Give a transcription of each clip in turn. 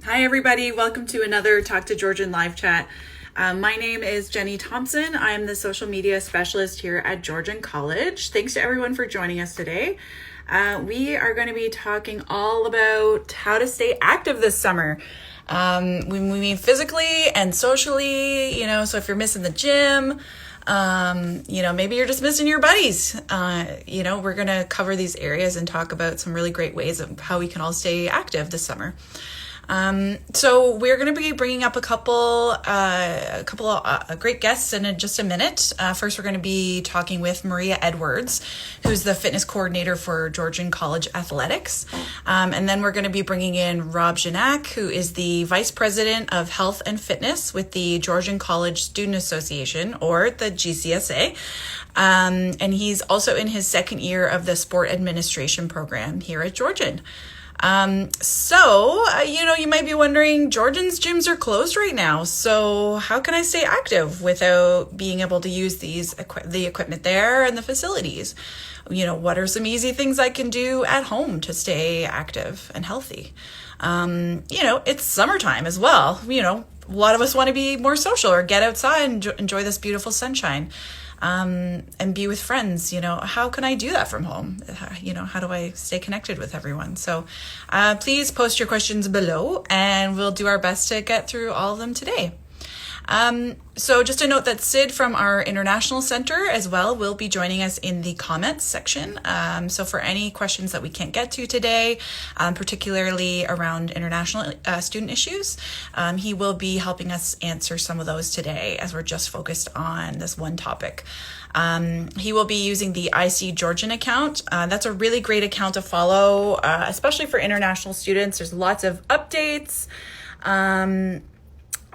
Hi, everybody. Welcome to another Talk to Georgian live chat. My name is Jenny Thompson. I'm the social media specialist here at Georgian College. Thanks to everyone for joining us today. We are going to be talking all about how to stay active this summer. We mean physically and socially, so if you're missing the gym, maybe you're just missing your buddies. We're going to cover these areas and talk about some really great ways of how we can all stay active this summer. So we're going to be bringing up a couple of great guests in just a minute. First, we're going to be talking with Maria Edwards, who's the fitness coordinator for Georgian College Athletics. And then we're going to be bringing in Rob Gignac, who is the Vice President of Health and Fitness with the Georgian College Student Association, or the GCSA. And he's also in his second year of the Sport Administration program here at Georgian. You might be wondering, Georgian's gyms are closed right now. So how can I stay active without being able to use the equipment there and the facilities? What are some easy things I can do at home to stay active and healthy? It's summertime as well. A lot of us want to be more social or get outside and enjoy this beautiful sunshine. And be with friends. How can I do that from home? How do I stay connected with everyone? So please post your questions below and we'll do our best to get through all of them today. So just a note that Sid from our International Center as well will be joining us in the comments section. So for any questions that we can't get to today, particularly around international student issues, he will be helping us answer some of those today as we're just focused on this one topic. He will be using the IC Georgian account. That's a really great account to follow, especially for international students. There's lots of updates.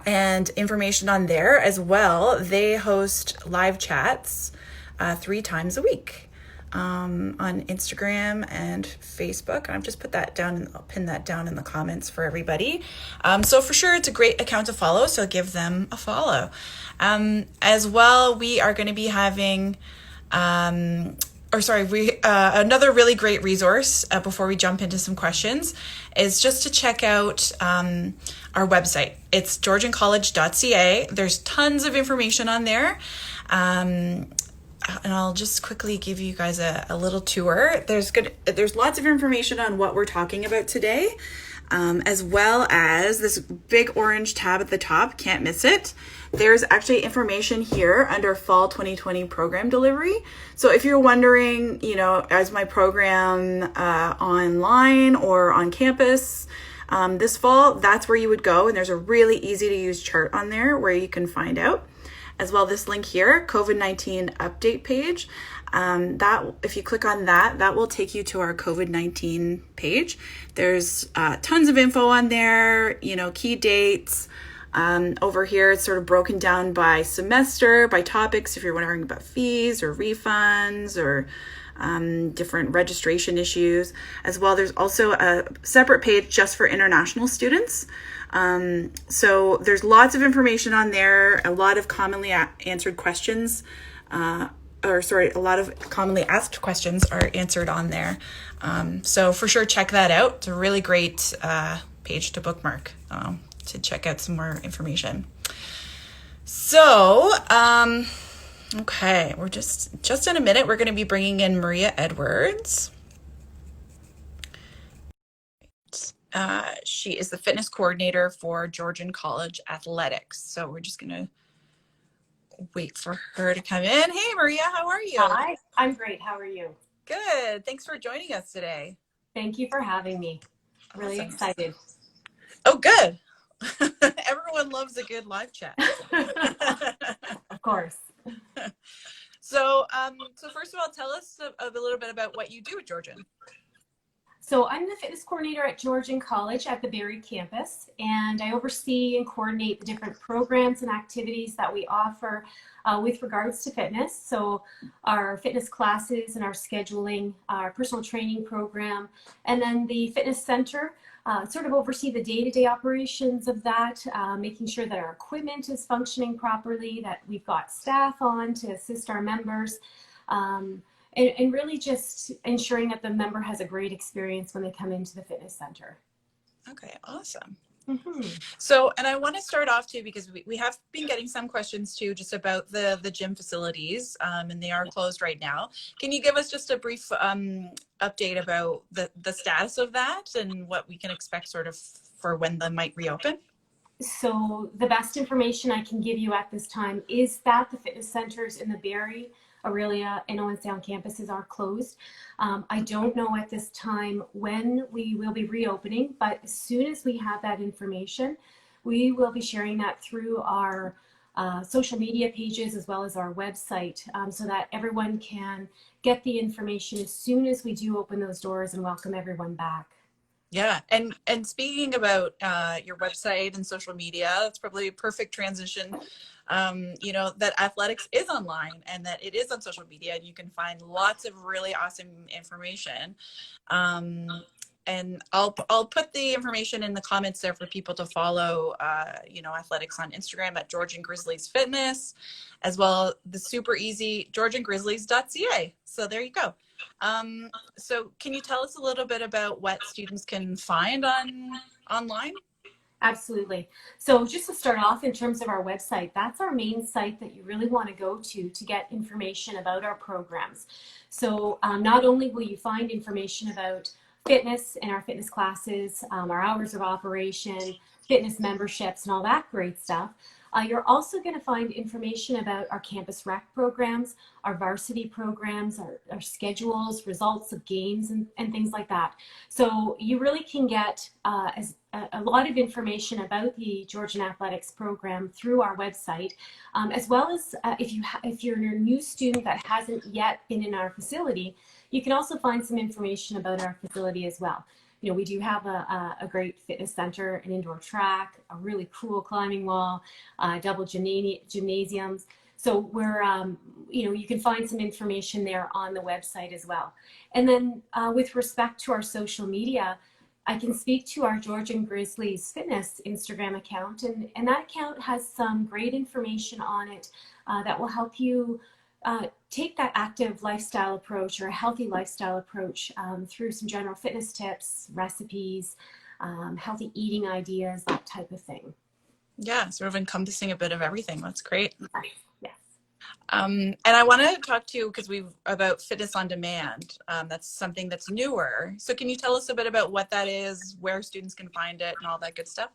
And information on there as well. They host live chats 3 times a week on Instagram and Facebook. And I've just put that down and I'll pin that down in the comments for everybody. So for sure, it's a great account to follow. So give them a follow. As well, we are going to be having another really great resource before we jump into some questions is just to check out our website. It's GeorgianCollege.ca. There's tons of information on there. And I'll just quickly give you guys a little tour. There's lots of information on what we're talking about today, as well as this big orange tab at the top. Can't miss it. There's actually information here under Fall 2020 program delivery. So if you're wondering, is my program online or on campus this fall, that's where you would go. And there's a really easy to use chart on there where you can find out. As well, this link here, COVID-19 update page, that if you click on that will take you to our COVID-19 page. There's tons of info on there, key dates. Over here, it's sort of broken down by semester, by topics, if you're wondering about fees or refunds or different registration issues. As well, there's also a separate page just for international students. So there's lots of information on there, a lot of commonly answered questions, a lot of commonly asked questions are answered on there. So for sure, check that out. It's a really great page to bookmark to check out some more information. So, okay, we're just in a minute, we're going to be bringing in Maria Edwards. She is the fitness coordinator for Georgian College Athletics. So we're just going to wait for her to come in. Hey, Maria, how are you? Hi, I'm great. How are you? Good. Thanks for joining us today. Thank you for having me. Really Awesome. excited. Oh, good. Everyone loves a good live chat. Of course. So first of all, tell us a little bit about what you do at Georgian. So I'm the fitness coordinator at Georgian College at the Barrie campus, and I oversee and coordinate the different programs and activities that we offer with regards to fitness. So our fitness classes and our scheduling, our personal training program, and then the fitness center. Sort of oversee the day-to-day operations of that, making sure that our equipment is functioning properly, that we've got staff on to assist our members, and really just ensuring that the member has a great experience when they come into the fitness center. Okay, awesome. Mhm. So, and I want to start off too, because we have been getting some questions too, just about the gym facilities, and they are closed right now. Can you give us just a brief update about the status of that and what we can expect sort of for when they might reopen? So the best information I can give you at this time is that the fitness centers in the Barrie, Aurelia, and Owen Sound campuses are closed. I don't know at this time when we will be reopening, but as soon as we have that information, we will be sharing that through our social media pages as well as our website, so that everyone can get the information as soon as we do open those doors and welcome everyone back. Yeah, and speaking about your website and social media, that's probably a perfect transition. That athletics is online and that it is on social media, and you can find lots of really awesome information. And I'll put the information in the comments there for people to follow. Athletics on Instagram at Georgian Grizzlies Fitness, as well the super easy GeorgianGrizzlies.ca. So there you go. So can you tell us a little bit about what students can find online? Absolutely. So just to start off in terms of our website, that's our main site that you really want to go to get information about our programs. So not only will you find information about fitness and our fitness classes, our hours of operation, fitness memberships, and all that great stuff, you're also going to find information about our campus rec programs, our varsity programs, our schedules, results of games, and things like that. So you really can get a lot of information about the Georgian Athletics program through our website, as well as if you're a new student that hasn't yet been in our facility, you can also find some information about our facility as well. You know, we do have a great fitness center, an indoor track, a really cool climbing wall, double gymnasiums. So you can find some information there on the website as well. And then with respect to our social media, I can speak to our Georgian Grizzlies Fitness Instagram account, and that account has some great information on it that will help you take that active lifestyle approach or a healthy lifestyle approach through some general fitness tips, recipes, healthy eating ideas, that type of thing. Yeah, sort of encompassing a bit of everything. That's great. Yes. And I want to talk to you because we've about fitness on demand. That's something that's newer. So can you tell us a bit about what that is, where students can find it, and all that good stuff?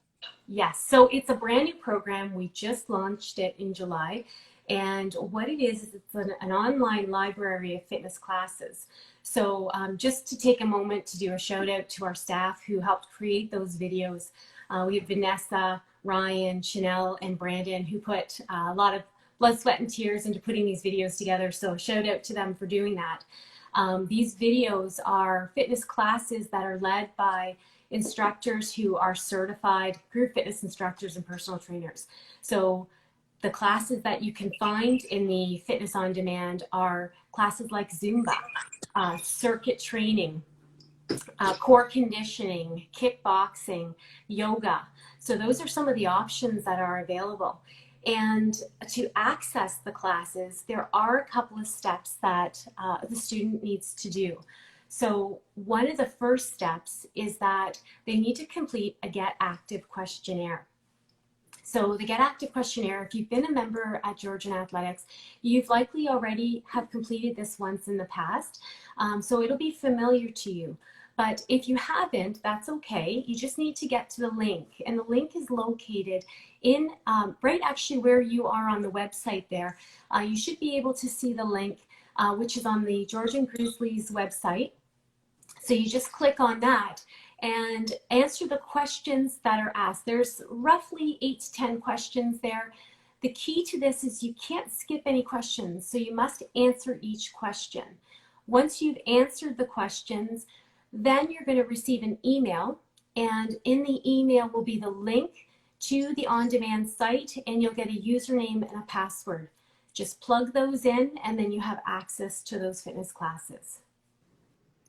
Yes, so it's a brand new program. We just launched it in July. And what it is it's an online library of fitness classes. So just to take a moment to do a shout out to our staff who helped create those videos. We have Vanessa, Ryan, Chanel, and Brandon who put a lot of blood, sweat, and tears into putting these videos together. So shout out to them for doing that. These videos are fitness classes that are led by instructors who are certified group fitness instructors and personal trainers. So the classes that you can find in the Fitness on Demand are classes like Zumba, circuit training, core conditioning, kickboxing, yoga. So those are some of the options that are available. And to access the classes, there are a couple of steps that the student needs to do. So one of the first steps is that they need to complete a Get Active questionnaire. So the Get Active questionnaire, if you've been a member at Georgian Athletics, you've likely already have completed this once in the past. So it'll be familiar to you. But if you haven't, that's okay. You just need to get to the link. And the link is located in right actually where you are on the website there. You should be able to see the link, which is on the Georgian Grizzlies website. So you just click on that and answer the questions that are asked. There's roughly 8 to 10 questions there. The key to this is you can't skip any questions, so you must answer each question. Once you've answered the questions, then you're going to receive an email, and in the email will be the link to the on-demand site, and you'll get a username and a password. Just plug those in, and then you have access to those fitness classes.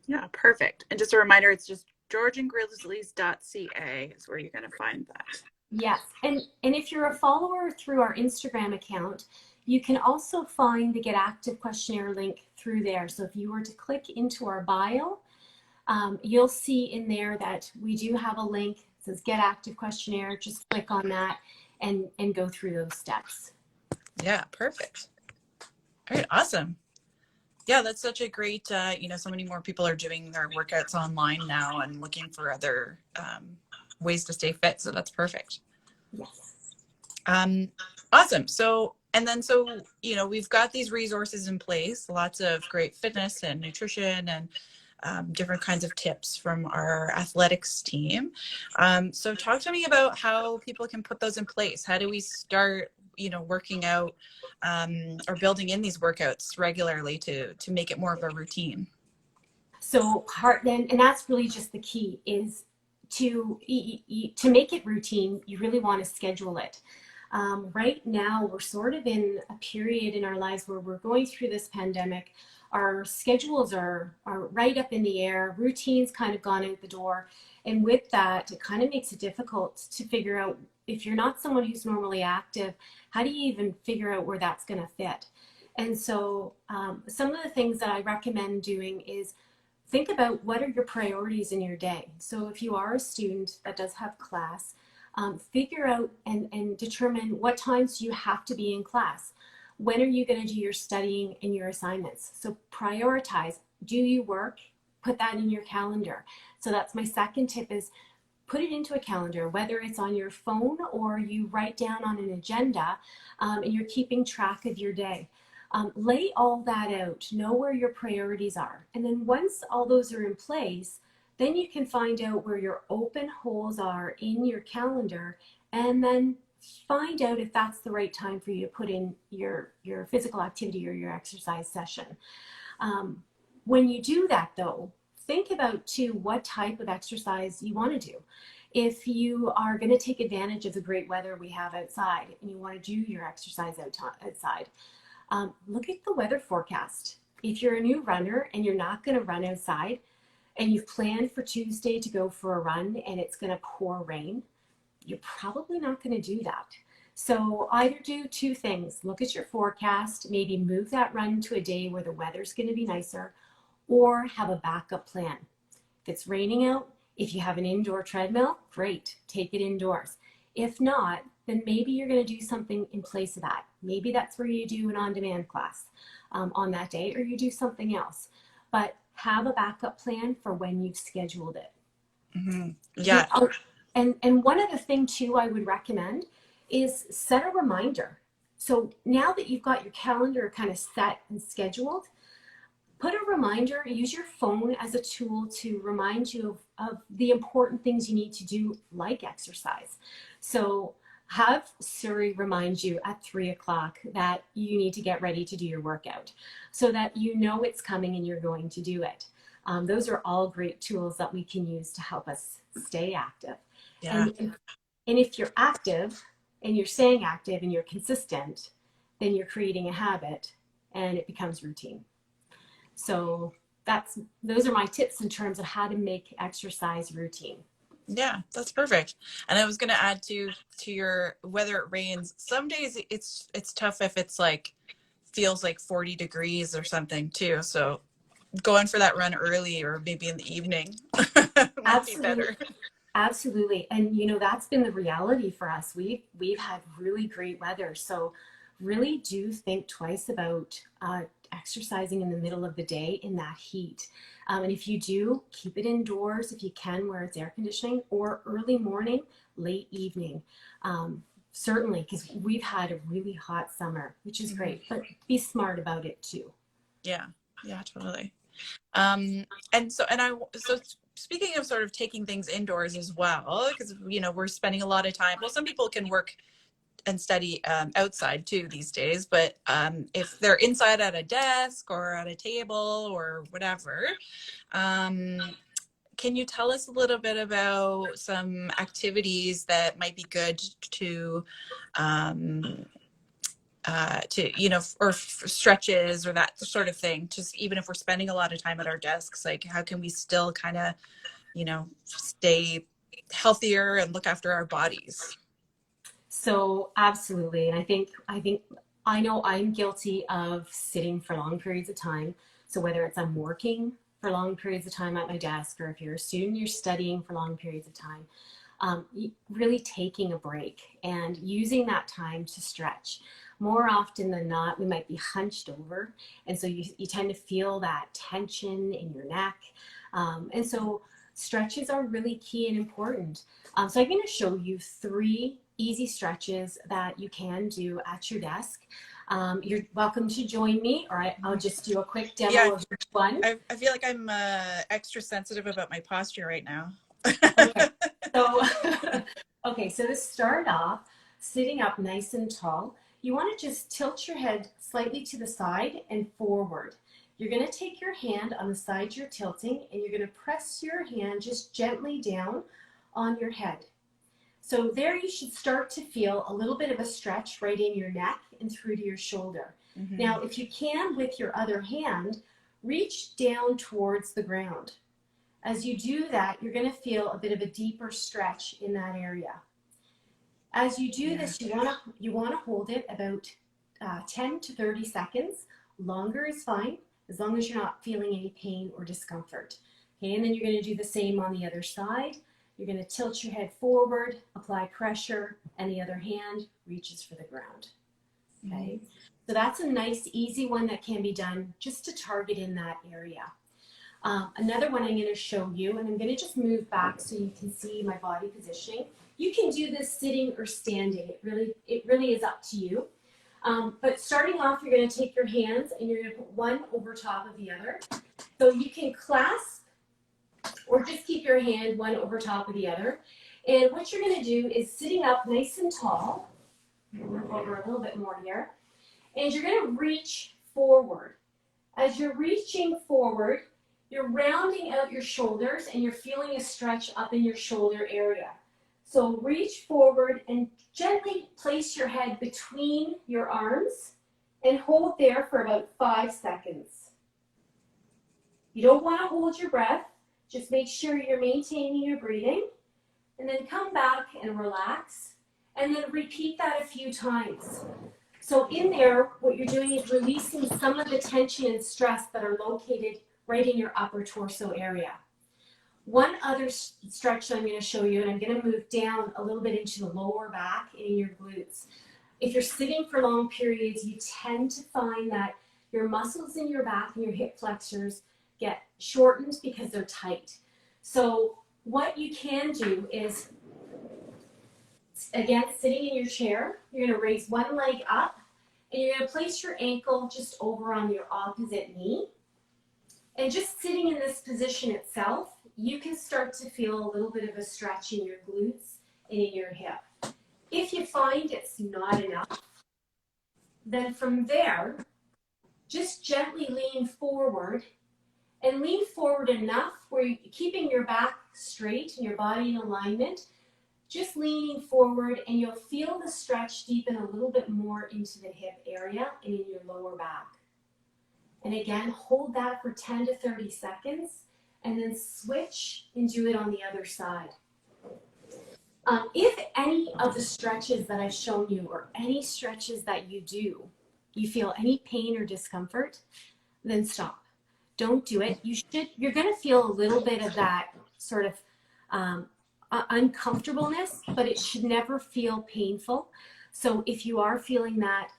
Yeah, perfect. And just a reminder, it's just GeorgianGrizzlies.ca is where you're going to find that. Yes, and if you're a follower through our Instagram account, you can also find the Get Active questionnaire link through there. So if you were to click into our bio, you'll see in there that we do have a link It says Get Active questionnaire. Just click on that and go through those steps. Yeah, perfect. All right, awesome. Yeah, that's such a great, so many more people are doing their workouts online now and looking for other ways to stay fit. So that's perfect. Yes. Awesome. So we've got these resources in place, lots of great fitness and nutrition and different kinds of tips from our athletics team. So talk to me about how people can put those in place. How do we start, working out or building in these workouts regularly to make it more of a routine? So and that's really just the key is to make it routine. You really want to schedule it. Right now, we're sort of in a period in our lives where we're going through this pandemic. Our schedules are right up in the air. Routines kind of gone out the door. And with that, it kind of makes it difficult to figure out, if you're not someone who's normally active, how do you even figure out where that's going to fit? And so some of the things that I recommend doing is think about what are your priorities in your day. So if you are a student that does have class, figure out and determine what times you have to be in class. When are you going to do your studying and your assignments? So prioritize. Do you work? Put that in your calendar. So that's my second tip, is put it into a calendar, whether it's on your phone or you write down on an agenda, and you're keeping track of your day. Lay all that out, know where your priorities are. And then once all those are in place, then you can find out where your open holes are in your calendar, and then find out if that's the right time for you to put in your physical activity or your exercise session. When you do that though, think about too what type of exercise you want to do. If you are going to take advantage of the great weather we have outside and you want to do your exercise outside, look at the weather forecast. If you're a new runner and you're not going to run outside and you've planned for Tuesday to go for a run and it's going to pour rain, you're probably not going to do that. So either do two things. Look at your forecast, maybe move that run to a day where the weather's going to be nicer, or have a backup plan. If it's raining out, if you have an indoor treadmill, great, take it indoors. If not, then maybe you're going to do something in place of that. Maybe that's where you do an on-demand class on that day, or you do something else. But have a backup plan for when you've scheduled it. Mm-hmm. Yeah. And one other thing too I would recommend is set a reminder. So now that you've got your calendar kind of set and scheduled, put a reminder, use your phone as a tool to remind you of the important things you need to do, like exercise. So have Siri remind you at 3 o'clock that you need to get ready to do your workout, so that you know it's coming and you're going to do it. Those are all great tools that we can use to help us stay active. Yeah. And if you're active and you're staying active and you're consistent, then you're creating a habit and it becomes routine. So those are my tips in terms of how to make exercise routine. Yeah, that's perfect. And I was going to add to your whether it rains. Some days it's tough if it's like feels like 40 degrees or something too. So going for that run early or maybe in the evening might be better. Absolutely. And that's been the reality for us. We've had really great weather. So really do think twice about exercising in the middle of the day in that heat. And if you do, keep it indoors if you can, where it's air conditioning, or early morning, late evening. Certainly, because we've had a really hot summer, which is great, but be smart about it too. Yeah, totally. So speaking of sort of taking things indoors as well, because we're spending a lot of time. Well, some people can work and study outside too these days, but if they're inside at a desk or at a table or whatever, can you tell us a little bit about some activities that might be good to or stretches or that sort of thing, just even if we're spending a lot of time at our desks, like how can we still kind of stay healthier and look after our bodies? So absolutely. And I know I'm guilty of sitting for long periods of time. So whether it's I'm working for long periods of time at my desk, or if you're a student, you're studying for long periods of time. really taking a break and using that time to stretch. More often than not, we might be hunched over, and so you tend to feel that tension in your neck. And so stretches are really key and important. So I'm going to show you 3 easy stretches that you can do at your desk. You're welcome to join me, or I'll just do a quick demo of each one. I feel like I'm extra sensitive about my posture right now. Okay. So, okay, so to start off, sitting up nice and tall, you want to just tilt your head slightly to the side and forward. You're going to take your hand on the side you're tilting, and you're going to press your hand just gently down on your head. So there you should start to feel a little bit of a stretch right in your neck and through to your shoulder. Mm-hmm. Now, if you can, with your other hand, reach down towards the ground. As you do that, you're going to feel a bit of a deeper stretch in that area. As you do this, you want to hold it about 10 to 30 seconds. Longer is fine, as long as you're not feeling any pain or discomfort. Okay, and then you're going to do the same on the other side. You're going to tilt your head forward, apply pressure, and the other hand reaches for the ground. Okay, so that's a nice, easy one that can be done just to target in that area. Another one I'm going to show you, and I'm going to just move back so you can see my body positioning. You can do this sitting or standing. It really is up to you. But starting off, you're going to take your hands and you're going to put one over top of the other. So you can clasp or just keep your hand one over top of the other. And what you're going to do is sitting up nice and tall. Move over a little bit more here. And you're going to reach forward. As you're reaching forward, you're rounding out your shoulders and you're feeling a stretch up in your shoulder area. So reach forward and gently place your head between your arms and hold there for about 5 seconds. You don't want to hold your breath. Just make sure you're maintaining your breathing. And then come back and relax. And then repeat that a few times. So in there, what you're doing is releasing some of the tension and stress that are located right in your upper torso area. One other stretch that I'm going to show you, and I'm going to move down a little bit into the lower back and in your glutes. If you're sitting for long periods, you tend to find that your muscles in your back and your hip flexors get shortened because they're tight. So what you can do is, again, sitting in your chair, you're going to raise one leg up, and you're going to place your ankle just over on your opposite knee. And just sitting in this position itself, you can start to feel a little bit of a stretch in your glutes and in your hip. If you find it's not enough, then from there, just gently lean forward and lean forward enough where you're keeping your back straight and your body in alignment, just leaning forward, and you'll feel the stretch deepen a little bit more into the hip area and in your lower back. And again, hold that for 10 to 30 seconds and then switch and do it on the other side. If any of the stretches that I've shown you or any stretches that you do, you feel any pain or discomfort, then stop. Don't do it. You're going to feel a little bit of that sort of uncomfortableness, but it should never feel painful. So if you are feeling that,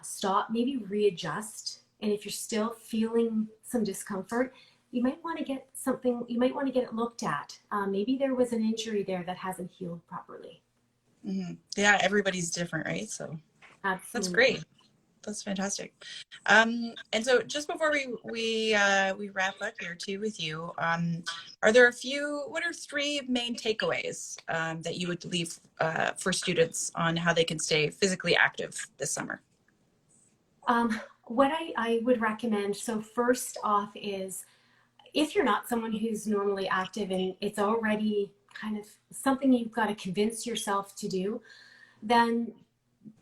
stop, maybe readjust. And if you're still feeling some discomfort, you might want to get it looked at. Maybe there was an injury there that hasn't healed properly. Mm-hmm. Yeah, everybody's different, right? So absolutely. That's great. That's fantastic. And so just before we wrap up here too with you, what are 3 main takeaways that you would leave for students on how they can stay physically active this summer? What I would recommend, so first off is, if you're not someone who's normally active and it's already kind of something you've got to convince yourself to do, then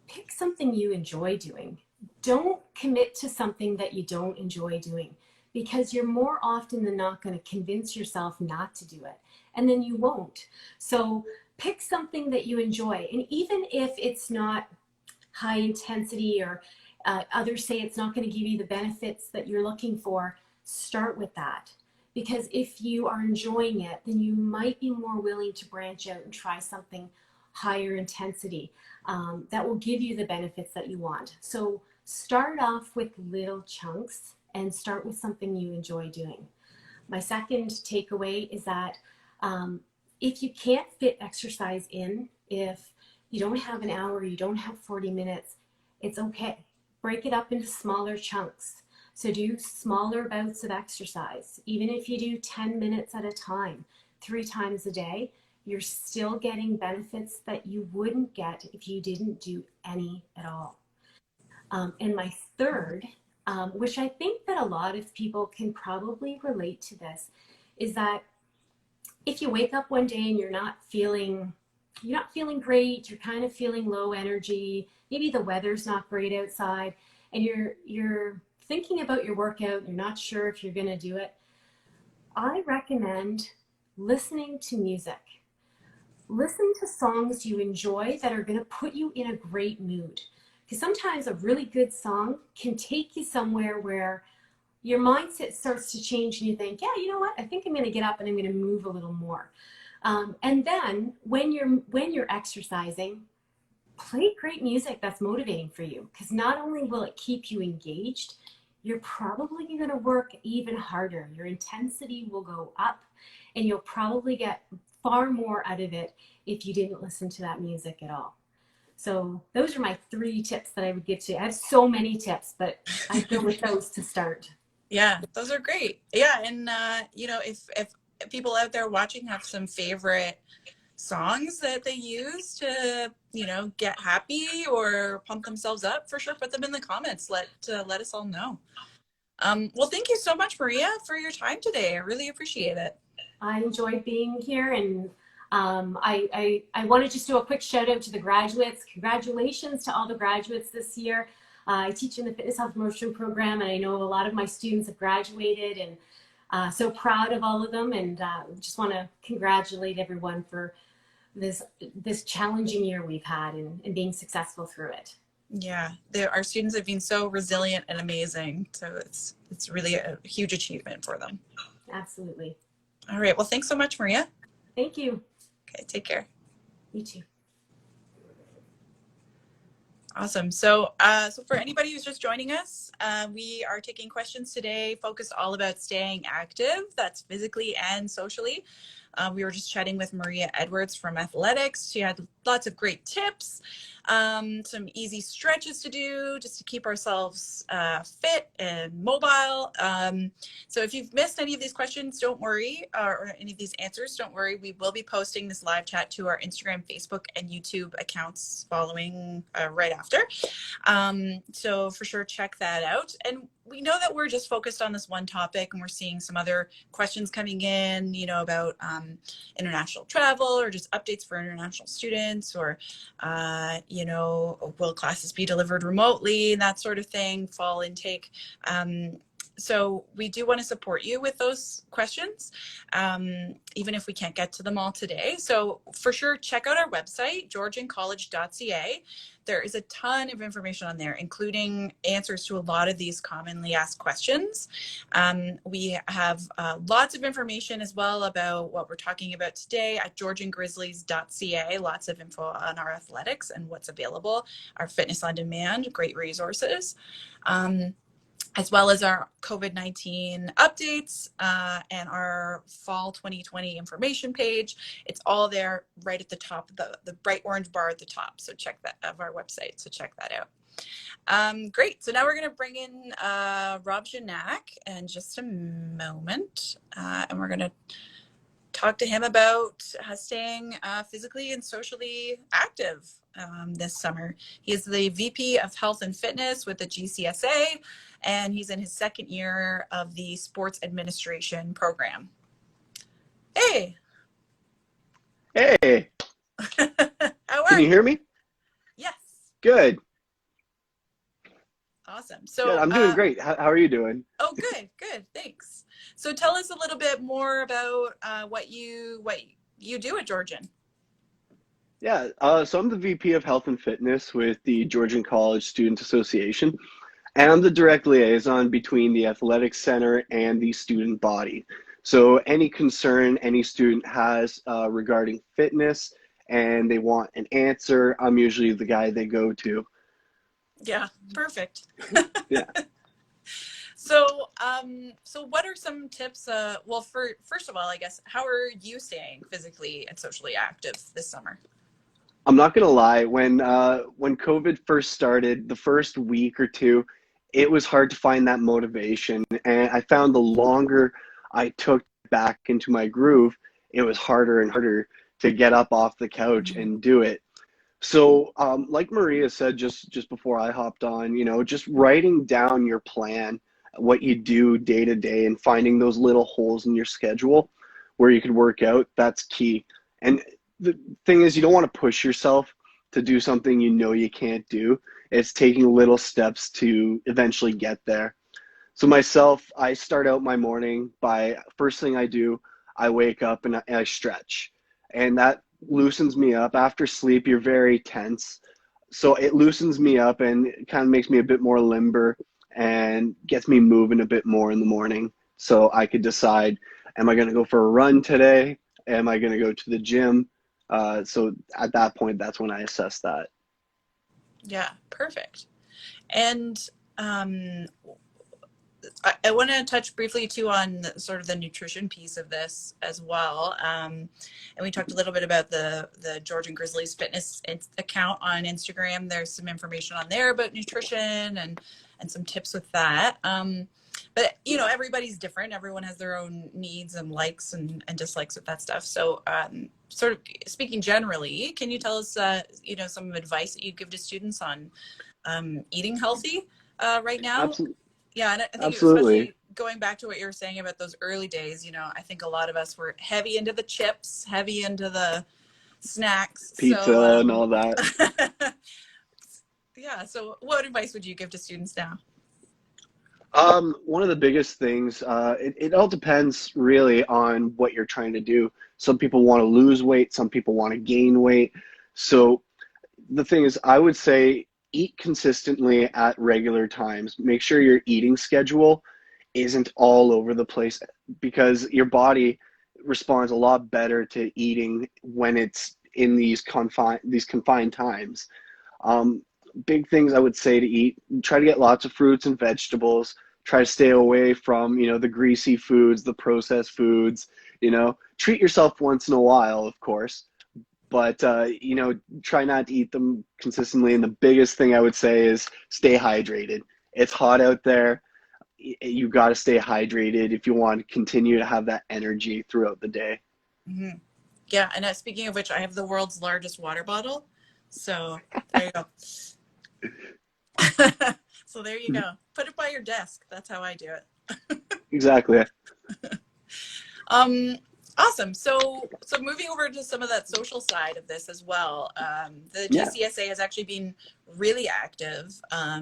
pick something you enjoy doing. Don't commit to something that you don't enjoy doing, because you're more often than not going to convince yourself not to do it, and then you won't. So pick something that you enjoy, and even if it's not high intensity or others say it's not going to give you the benefits that you're looking for, start with that. because if you are enjoying it, then you might be more willing to branch out and try something higher intensity that will give you the benefits that you want. So start off with little chunks and start with something you enjoy doing. My second takeaway is that if you can't fit exercise in, if you don't have an hour, you don't have 40 minutes, it's okay. Break it up into smaller chunks. So do smaller bouts of exercise. Even if you do 10 minutes at a time, 3 times a day, you're still getting benefits that you wouldn't get if you didn't do any at all. And my third, which I think that a lot of people can probably relate to this, is that if you wake up one day and you're not feeling great, you're kind of feeling low energy, maybe the weather's not great outside, and you're thinking about your workout, you're not sure if you're going to do it, I recommend listening to music. Listen to songs you enjoy that are going to put you in a great mood. Because sometimes a really good song can take you somewhere where your mindset starts to change and you think, yeah, you know what? I think I'm going to get up and I'm going to move a little more. And then when you're exercising, play great music that's motivating for you. Because not only will it keep you engaged, you're probably going to work even harder. Your intensity will go up and you'll probably get far more out of it if you didn't listen to that music at all. So those are my 3 tips that I would give to you. I have so many tips, but I go with those to start. Yeah, those are great. Yeah, and if people out there watching have some favorite songs that they use to, get happy or pump themselves up, for sure, put them in the comments. Let us all know. Well, thank you so much, Maria, for your time today. I really appreciate it. I enjoyed being here, and I want to just do a quick shout out to the graduates. Congratulations to all the graduates this year. I teach in the Fitness Health Promotion Program, and I know a lot of my students have graduated, and so proud of all of them, and just want to congratulate everyone for this challenging year we've had and being successful through it. Yeah, our students have been so resilient and amazing, so it's really a huge achievement for them. Absolutely. All right, well, thanks so much, Maria. Thank you. Okay, take care. You too. Awesome. So for anybody who's just joining us, we are taking questions today focused all about staying active. That's physically and socially. We were just chatting with Maria Edwards from athletics. She had lots of great tips, some easy stretches to do just to keep ourselves fit and mobile. So if you've missed any of these questions, don't worry, or any of these answers, don't worry. We will be posting this live chat to our Instagram, Facebook, and YouTube accounts following right after. So for sure, check that out. And we know that we're just focused on this one topic, and we're seeing some other questions coming in, about international travel or just updates for international students, or, will classes be delivered remotely, and that sort of thing, fall intake. So we do want to support you with those questions, even if we can't get to them all today. So for sure, check out our website, GeorgianCollege.ca. There is a ton of information on there, including answers to a lot of these commonly asked questions. We have lots of information as well about what we're talking about today at GeorgianGrizzlies.ca. Lots of info on our athletics and what's available, our fitness on demand, great resources. As well as our COVID-19 updates and our fall 2020 information page. It's all there right at the top, the bright orange bar at the top. So check that of our website. So check that out. Great. So now we're going to bring in Rob Gignac in just a moment. And we're going to talk to him about staying physically and socially active this summer. He is the VP of Health and Fitness with the GCSA, and he's in his 2nd year of the Sports Administration program. Hey. Hey. How are Can you hear me? Yes. Good. Awesome. So good. I'm doing great. How are you doing? Oh, good. Thanks. So tell us a little bit more about what you do at Georgian. Yeah. So I'm the VP of Health and Fitness with the Georgian College Student Association, and I'm the direct liaison between the Athletics Center and the student body. So any concern any student has regarding fitness and they want an answer, I'm usually the guy they go to. Yeah, perfect. Yeah. So, so what are some tips? Well, first of all, I guess, how are you staying physically and socially active this summer? I'm not gonna lie, when COVID first started, the first week or two, it was hard to find that motivation. And I found the longer I took back into my groove, it was harder and harder to get up off the couch Mhm. and do it. So, like Maria said just before I hopped on, just writing down your plan, what you do day to day, and finding those little holes in your schedule where you could work out, that's key. And the thing is, you don't want to push yourself to do something you know you can't do. It's taking little steps to eventually get there. So myself, I start out my morning by first thing I do, I wake up and I stretch. And that loosens me up. After sleep, you're very tense. So it loosens me up and it kind of makes me a bit more limber and gets me moving a bit more in the morning. So I could decide, am I going to go for a run today? Am I going to go to the gym? So at that point, that's when I assess that. Yeah, perfect. And um, I want to touch briefly too on sort of the nutrition piece of this as well. And we talked a little bit about the Georgian Grizzlies fitness account on Instagram. There's some information on there about nutrition and some tips with that. But everybody's different. Everyone has their own needs and likes and dislikes with that stuff. So sort of speaking generally, can you tell us some advice that you give to students on eating healthy right now? Absolutely. Yeah, and I think Absolutely. especially going back to what you were saying about those early days, I think a lot of us were heavy into the chips, heavy into the snacks. So, Pizza and all that. yeah. So, what advice would you give to students now? One of the biggest things, it all depends really on what you're trying to do. Some people want to lose weight, some people want to gain weight. So the thing is, I would say eat consistently at regular times. Make sure your eating schedule isn't all over the place because your body responds a lot better to eating when it's in these confined times. Um, Big things I would say to eat: try to get lots of fruits and vegetables. Try to stay away from the greasy foods, the processed foods. Treat yourself once in a while, of course, but try not to eat them consistently. And the biggest thing I would say is stay hydrated. It's hot out there. You got to stay hydrated if you want to continue to have that energy throughout the day. Mm-hmm. Yeah, and speaking of which, I have the world's largest water bottle. So there you go. So there you go. Put it by your desk. That's how I do it. Exactly. Um, awesome. So moving over to some of that social side of this as well. The Yeah. GCSA has actually been really active,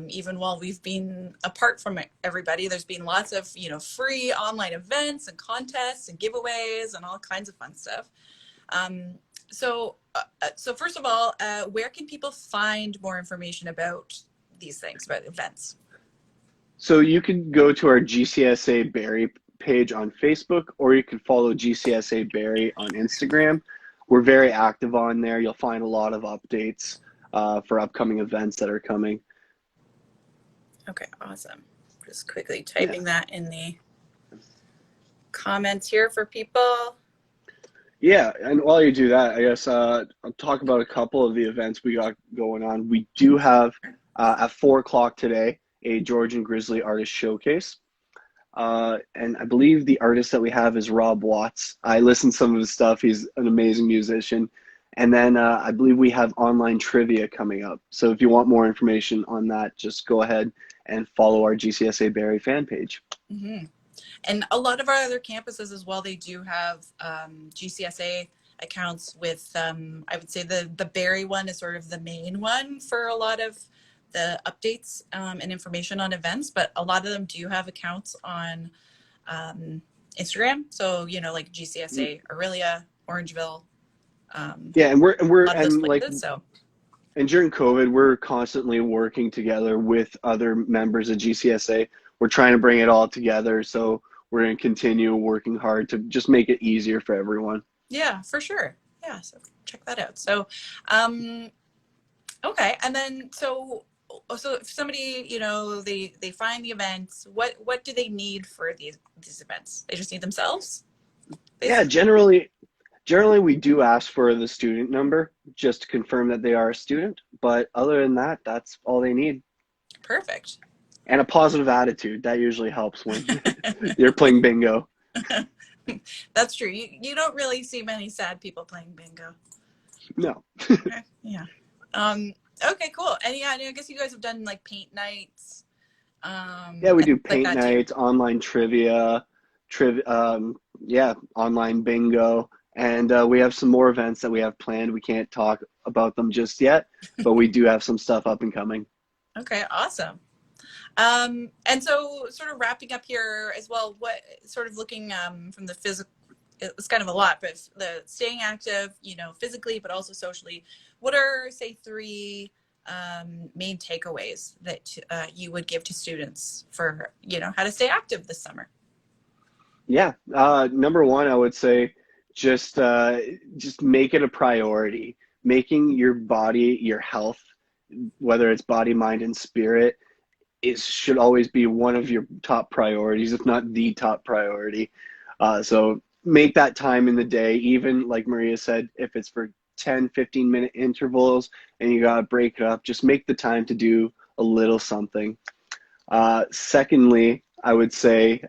even while we've been apart from everybody. There's been lots of free online events and contests and giveaways and all kinds of fun stuff. So first of all, where can people find more information about these things, about events? So you can go to our GCSA Barrie page on Facebook, or you can follow GCSA Barrie on Instagram. We're very active on there. You'll find a lot of updates for upcoming events that are coming. Okay, awesome. Just quickly Yeah. typing that in the comments here for people. Yeah, and while you do that, I guess I'll talk about a couple of the events we got going on. We do have at 4 o'clock today a Georgian Grizzly Artist Showcase. And I believe the artist that we have is Rob Watts. I listened to some of his stuff. He's an amazing musician. And then I believe we have online trivia coming up. So if you want more information on that, just go ahead and follow our GCSA Barrie fan page. Mm-hmm. And a lot of our other campuses as well, they do have GCSA accounts with, I would say the Barrie one is sort of the main one for a lot of the updates and information on events, but a lot of them do have accounts on Instagram. So, like GCSA Aurelia, Orangeville. Yeah, and during COVID, we're constantly working together with other members of GCSA. We're trying to bring it all together. So we're going to continue working hard to just make it easier for everyone. Yeah, for sure. Yeah, so check that out. So, okay, and then so if somebody, they find the events, what do they need for these events? They just need themselves, Yeah, basically. generally we do ask for the student number just to confirm that they are a student, but other than that, that's all they need. Perfect. And a positive attitude, that usually helps when you're playing bingo. That's true. You don't really see many sad people playing bingo. No. Yeah. Um, okay, cool. And yeah, I guess you guys have done like paint nights, Yeah, we and do things like paint that too. nights, online trivia, yeah, online bingo, and we have some more events that we have planned. We can't talk about them just yet, but we do have some stuff up and coming. Okay, awesome. And so sort of wrapping up here as well, what sort of looking from the physical, it was kind of a lot, but the staying active, physically, but also socially, what are, say, three main takeaways that you would give to students for, how to stay active this summer? Yeah, number one, I would say just make it a priority. Making your body, your health, whether it's body, mind, and spirit, should always be one of your top priorities, if not the top priority. So make that time in the day, even like Maria said, if it's for 10, 15-minute intervals and you got to break it up, just make the time to do a little something. Secondly, I would say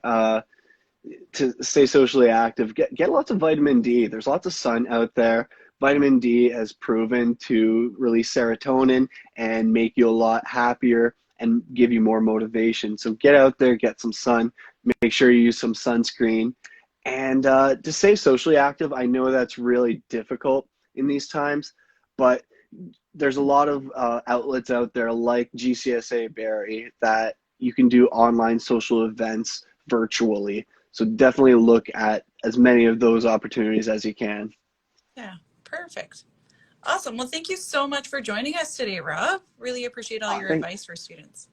to stay socially active, get lots of vitamin D. There's lots of sun out there. Vitamin D has proven to release serotonin and make you a lot happier and give you more motivation. So get out there, get some sun, make sure you use some sunscreen. And to stay socially active, I know that's really difficult in these times, but there's a lot of outlets out there like GCSA Barrie that you can do online social events virtually. So definitely look at as many of those opportunities as you can. Yeah, perfect. Awesome. Well, thank you so much for joining us today, Rob. Really appreciate all your Thank, advice for students.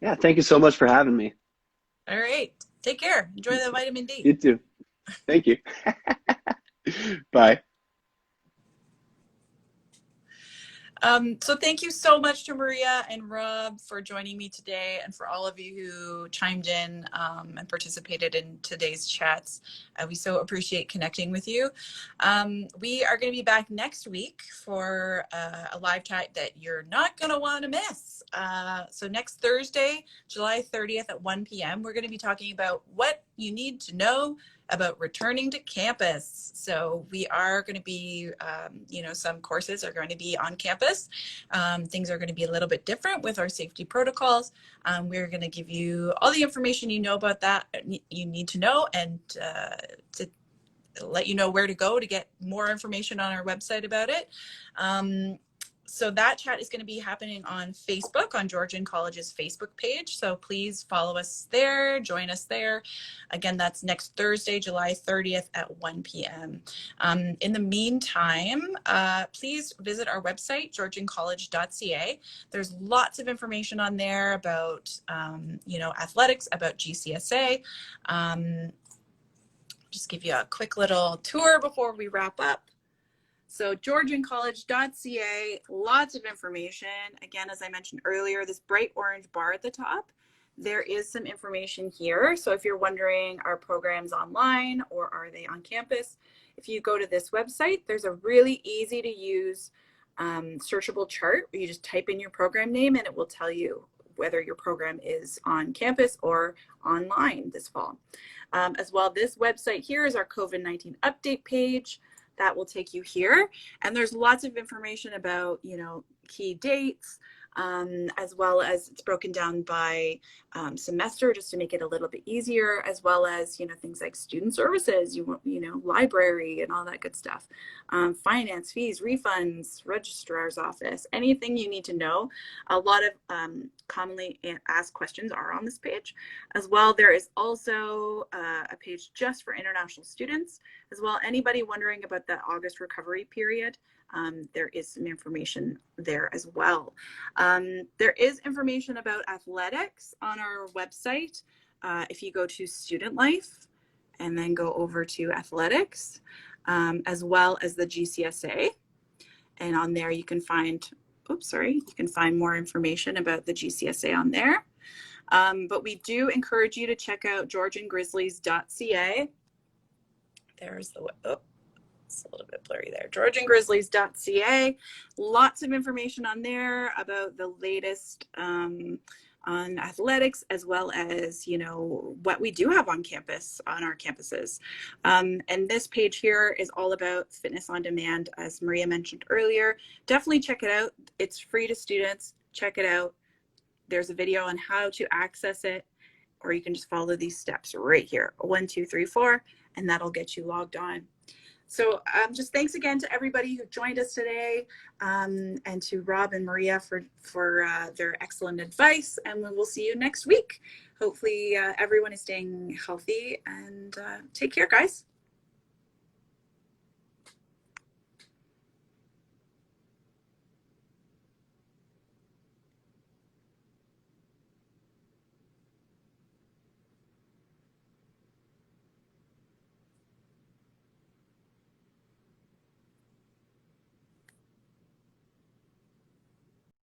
yeah, thank you so much for having me. All right. Take care. Enjoy the vitamin D. You too. Thank you. Bye. So thank you so much to Maria and Rob for joining me today, and for all of you who chimed in and participated in today's chats. We so appreciate connecting with you. We are going to be back next week for a live chat that you're not going to want to miss. So next Thursday, July 30th at 1 p.m., we're going to be talking about what you need to know about returning to campus. So we are going to be, some courses are going to be on campus. Things are going to be a little bit different with our safety protocols. We're going to give you all the information you know about that, you need to know, and to let you know where to go to get more information on our website about it. So that chat is going to be happening on Facebook, on Georgian College's Facebook page. So please follow us there, join us there. Again, that's next Thursday, July 30th at 1 p.m. In the meantime, please visit our website, GeorgianCollege.ca. There's lots of information on there about, athletics, about GCSA. Just give you a quick little tour before we wrap up. So GeorgianCollege.ca, lots of information. Again, as I mentioned earlier, this bright orange bar at the top, there is some information here. So if you're wondering, are programs online or are they on campus? If you go to this website, there's a really easy to use searchable chart where you just type in your program name and it will tell you whether your program is on campus or online this fall. As well, this website here is our COVID-19 update page. That will take you here. And there's lots of information about, key dates, as well as it's broken down by semester just to make it a little bit easier, as well as, things like student services, library and all that good stuff. Finance, fees, refunds, registrar's office, anything you need to know. A lot of commonly asked questions are on this page. As well, there is also a page just for international students. As well, anybody wondering about the August recovery period, there is some information there as well. There is information about athletics on our website. if you go to student life and then go over to athletics, as well as the GCSA. And on there you can find, you can find more information about the GCSA on there. But we do encourage you to check out GeorgianGrizzlies.ca. There's the, it's a little bit blurry there. GeorgianGrizzlies.ca. Lots of information on there about the latest on athletics, as well as, you know, what we do have on campus, on our campuses. And this page here is all about fitness on demand, as Maria mentioned earlier. Definitely check it out. It's free to students. Check it out. There's a video on how to access it, or you can just follow these steps right here. 1, 2, 3, 4, and that'll get you logged on. So just thanks again to everybody who joined us today, and to Rob and Maria for their excellent advice. And we will see you next week. Hopefully everyone is staying healthy, and take care, guys.